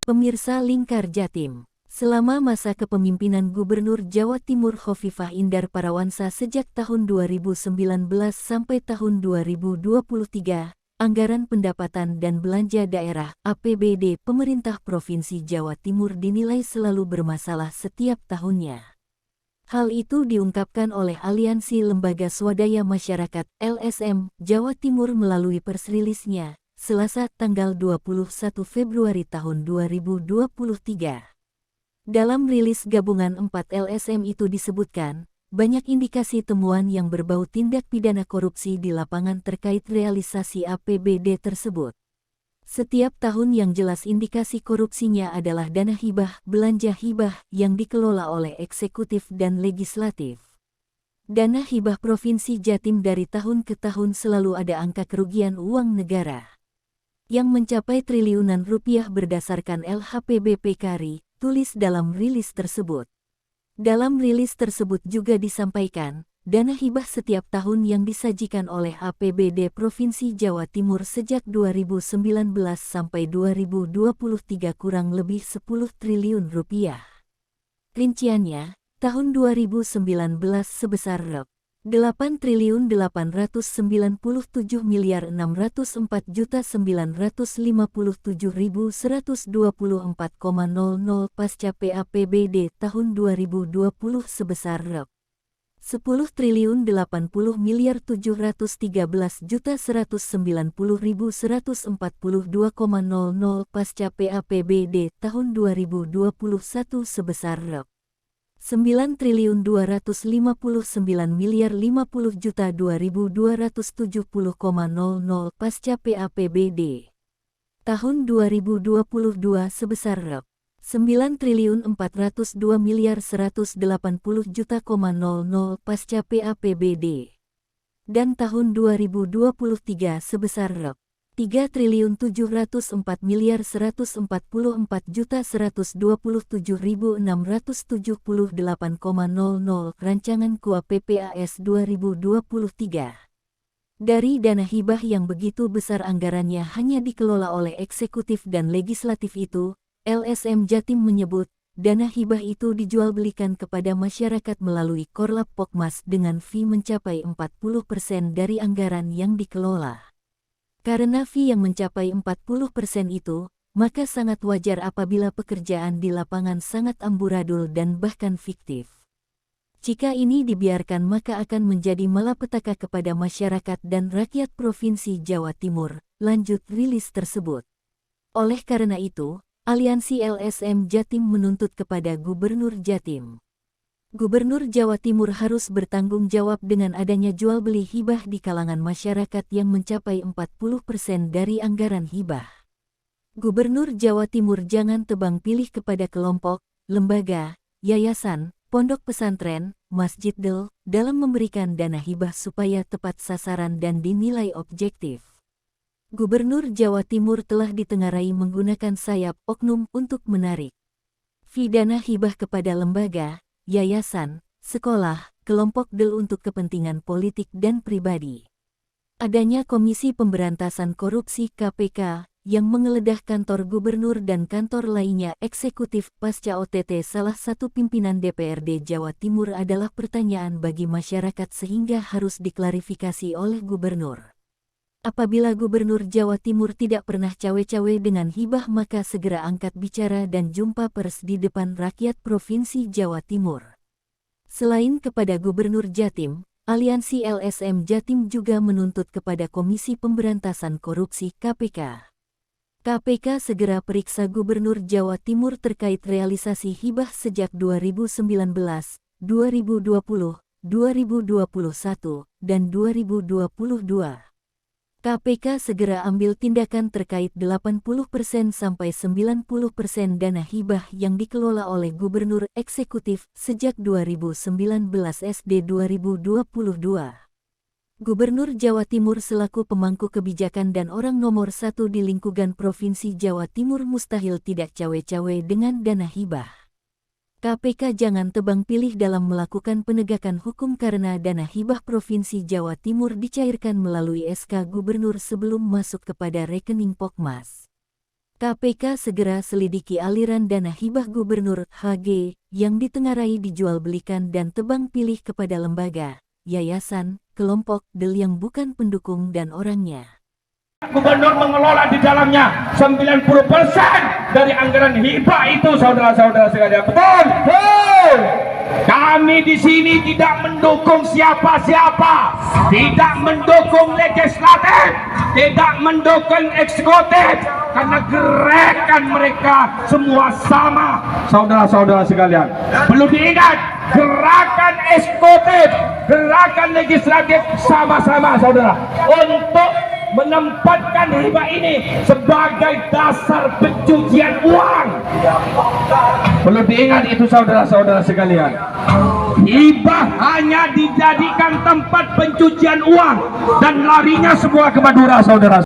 Pemirsa Lingkar Jatim, selama masa kepemimpinan Gubernur Jawa Timur Khofifah Indar Parawansa sejak tahun 2019 sampai tahun 2023, anggaran pendapatan dan belanja daerah (APBD) pemerintah Provinsi Jawa Timur dinilai selalu bermasalah setiap tahunnya. Hal itu diungkapkan oleh Aliansi Lembaga Swadaya Masyarakat (LSM) Jawa Timur melalui pers rilisnya Selasa tanggal 21 Februari tahun 2023. Dalam rilis gabungan 4 LSM itu disebutkan, banyak indikasi temuan yang berbau tindak pidana korupsi di lapangan terkait realisasi APBD tersebut. Setiap tahun yang jelas indikasi korupsinya adalah dana hibah, belanja hibah yang dikelola oleh eksekutif dan legislatif. Dana hibah Provinsi Jatim dari tahun ke tahun selalu ada angka kerugian uang negara yang mencapai triliunan rupiah berdasarkan LHPBP KARI, tulis dalam rilis tersebut. Dalam rilis tersebut juga disampaikan, dana hibah setiap tahun yang disajikan oleh APBD Provinsi Jawa Timur sejak 2019 sampai 2023 kurang lebih 10 triliun rupiah. Rinciannya, tahun 2019 sebesar Rp8.994.957.124,00 pasca PAPBD tahun 2020 sebesar Rp10.380.119.142,00 pasca PAPBD tahun 2021 sebesar Rp9.259.050.2.270,00 pasca PAPBD tahun 2022 sebesar Rp9.402.180.000,00 pasca PAPBD dan tahun 2023 sebesar Rp3.744.127.678,00 Rancangan KUA PPAS 2023. Dari dana hibah yang begitu besar anggarannya hanya dikelola oleh eksekutif dan legislatif itu, LSM Jatim menyebut, dana hibah itu dijualbelikan kepada masyarakat melalui Korlap Pokmas dengan fee mencapai 40% dari anggaran yang dikelola. Karena fee yang mencapai 40% itu, maka sangat wajar apabila pekerjaan di lapangan sangat amburadul dan bahkan fiktif. Jika ini dibiarkan maka akan menjadi malapetaka kepada masyarakat dan rakyat Provinsi Jawa Timur, lanjut rilis tersebut. Oleh karena itu, Aliansi LSM Jatim menuntut kepada Gubernur Jatim. Gubernur Jawa Timur harus bertanggung jawab dengan adanya jual beli hibah di kalangan masyarakat yang mencapai 40% dari anggaran hibah. Gubernur Jawa Timur jangan tebang pilih kepada kelompok, lembaga, yayasan, pondok pesantren, masjid dalam memberikan dana hibah supaya tepat sasaran dan dinilai objektif. Gubernur Jawa Timur telah ditengarai menggunakan sayap oknum untuk menarik fee dana hibah kepada lembaga, yayasan, sekolah, kelompok untuk kepentingan politik dan pribadi. Adanya Komisi Pemberantasan Korupsi (KPK) yang menggeledah kantor gubernur dan kantor lainnya eksekutif pasca OTT salah satu pimpinan DPRD Jawa Timur adalah pertanyaan bagi masyarakat sehingga harus diklarifikasi oleh gubernur. Apabila Gubernur Jawa Timur tidak pernah cawe-cawe dengan hibah maka segera angkat bicara dan jumpa pers di depan rakyat Provinsi Jawa Timur. Selain kepada Gubernur Jatim, Aliansi LSM Jatim juga menuntut kepada Komisi Pemberantasan Korupsi (KPK). KPK segera periksa Gubernur Jawa Timur terkait realisasi hibah sejak 2019, 2020, 2021, dan 2022. KPK segera ambil tindakan terkait 80% sampai 90% dana hibah yang dikelola oleh Gubernur Eksekutif sejak 2019 SD 2022. Gubernur Jawa Timur selaku pemangku kebijakan dan orang nomor 1 di lingkungan Provinsi Jawa Timur mustahil tidak cawe-cawe dengan dana hibah. KPK jangan tebang pilih dalam melakukan penegakan hukum karena dana hibah Provinsi Jawa Timur dicairkan melalui SK Gubernur sebelum masuk kepada rekening Pokmas. KPK segera selidiki aliran dana hibah Gubernur HG yang ditengarai dijual belikan dan tebang pilih kepada lembaga, yayasan, kelompok del yang bukan pendukung dan orangnya. Gubernur mengelola di dalamnya 90% dari anggaran hibah itu, saudara-saudara sekalian. Betul? Betul. Kami di sini tidak mendukung siapa-siapa, tidak mendukung legislatif, tidak mendukung eksekutif, karena gerakan mereka semua sama, saudara-saudara sekalian. Perlu diingat, gerakan eksekutif, gerakan legislatif sama-sama, saudara, untuk menempatkan hibah ini sebagai dasar pencucian uang. Perlu diingat itu, saudara-saudara sekalian. Hibah hanya dijadikan tempat pencucian uang dan larinya semua ke Madura, saudara.